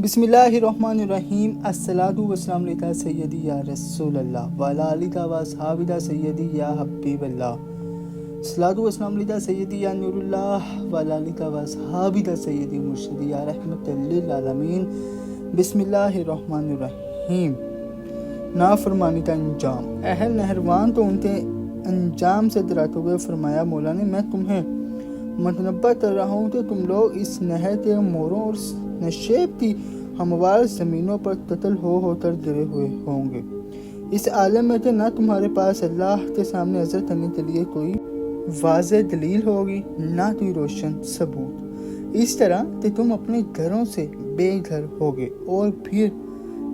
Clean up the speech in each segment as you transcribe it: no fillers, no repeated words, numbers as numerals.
بسم اللہ الرحمن الرحیم الصلاۃ والسلام علیکہ سیدی یا رسول اللہ وعلی آلہ و اصحابہ سیدی یا حبیب اللہ الصلاۃ والسلام علیکہ سیدی یا نور اللہ وعلی آلہ و اصحابہ سیدی مرشدی یا رحمت للعالمین۔ بسم اللہ الرحمن الرحیم۔ نافرمانی کا انجام۔ اہل نہروان تو ان کے انجام سے ڈراتے ہوئے فرمایا، مولا نے میں تمہیں متنبہ کر رہا ہوں کہ تم لوگ اس نہر کے موروں اور نشیب کی ہموار زمینوں پر قتل ہو کر گرے ہوئے ہوں گے، اس عالم میں کہ نہ تمہارے پاس اللہ کے سامنے عذر کرنے کے لیے کوئی واضح دلیل ہوگی نہ کوئی روشن ثبوت، اس طرح کہ تم اپنے گھروں سے بے گھر ہوگے اور پھر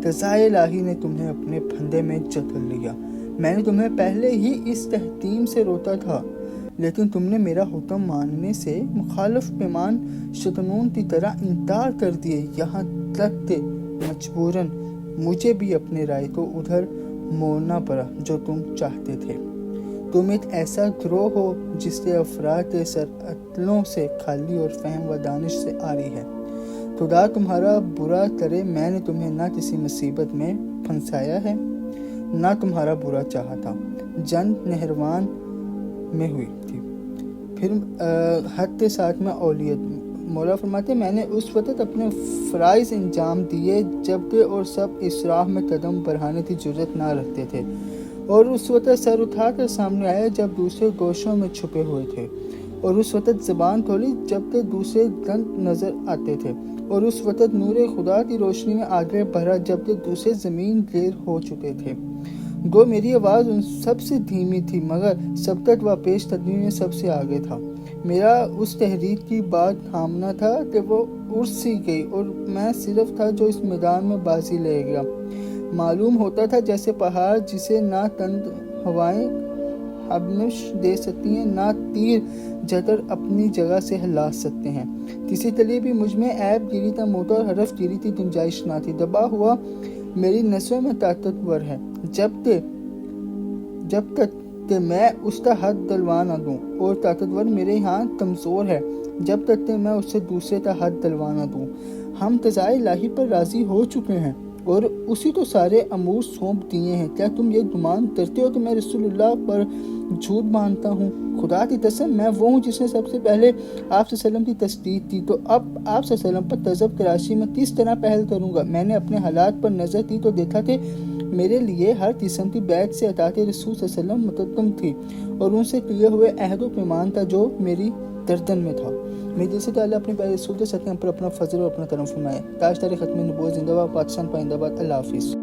قضائے الہی نے تمہیں اپنے پھندے میں جکڑ لیا۔ میں نے تمہیں پہلے ہی اس تحتیم سے روکا تھا، لیکن تم نے میرا حکم ماننے سے مخالف پیمان شکنون کی طرح انکار کر دیے، یہاں تک کہ مجبوراً مجھے بھی اپنے رائے کو ادھر موڑنا پڑا جو تم چاہتے تھے۔ تم ایک ایسا گروہ ہو جس کے افراد کے سر عقلوں سے خالی اور فہم و دانش سے عاری ہے۔ خدا تمہارا برا کرے، میں نے تمہیں نہ کسی مصیبت میں پھنسایا ہے نہ تمہارا برا چاہا تھا۔ جنگ نہروان میں ہوئی تھی، پھر حد کے ساتھ میں اولیت۔ مولا فرماتے میں نے اس وقت اپنے فرائض انجام دیے جبکہ اور سب اس راہ میں قدم بڑھانے کی جرات نہ رکھتے تھے، اور اس وقت سر اٹھا کر سامنے آئے جب دوسرے گوشوں میں چھپے ہوئے تھے، اور اس وقت زبان کھولی جبکہ دوسرے گند نظر آتے تھے، اور اس وقت نور خدا کی روشنی میں آگے بڑھا جبکہ دوسرے زمین گیر ہو چکے تھے۔ گو میری آواز ان سب سے دھیمی تھی مگر سبقت و پیش قدمی میں سب سے آگے تھا۔ میرا اس تحریک کی بات تھامنا تھا کہ وہ اڑ سی گئی اور میں صرف تھا جو اس میدان میں بازی لے گیا۔ معلوم ہوتا تھا جیسے پہاڑ جسے نہ تند ہوائیں ہبنش دے سکتی ہیں نہ تیر جگر اپنی جگہ سے ہلا سکتے ہیں۔ کسی کے لیے بھی مجھ میں عیب گیری کا موٹا اور حرف گیری کی گنجائش نہ تھی۔ دبا ہوا میری نسوں میں طاقتور ہے جب تک کہ میں اس کا حد دلوا نہ دوں، اور طاقتور میرے ہاں کمزور ہے جب تک کہ میں اسے دوسرے کا حد دلوا نہ دوں۔ ہم قضائے الہی پر راضی ہو چکے ہیں اور اسی کو سارے امور سونپ دیے ہیں۔ کیا تم یہ گمان کرتے ہو کہ میں رسول اللہ پر جھوٹ باندھتا ہوں؟ خدا کی قسم میں وہ ہوں جس نے سب سے پہلے آپ صلی اللہ علیہ وسلم کی تصدیق کی، تو اب آپ صلی اللہ علیہ وسلم پر تذب کراشی میں کس طرح پہل کروں گا؟ میں نے اپنے حالات پر نظر کی تو دیکھا کہ میرے لیے ہر قسم کی بیعت سے اطاعت رسول صلی اللہ علیہ وسلم مقدم تھی، اور ان سے کیے ہوئے عہد و پیمان تھا جو میری گردن میں تھا۔ میرے دل سے تو اللہ اپنے پیارے رسول کے ساتھ پر اپنا فضل اور اپنا کرم فرمائے۔ تاج دار ختم نبوت زندہ باد، پاکستان پائندہ باد۔ اللہ حافظ۔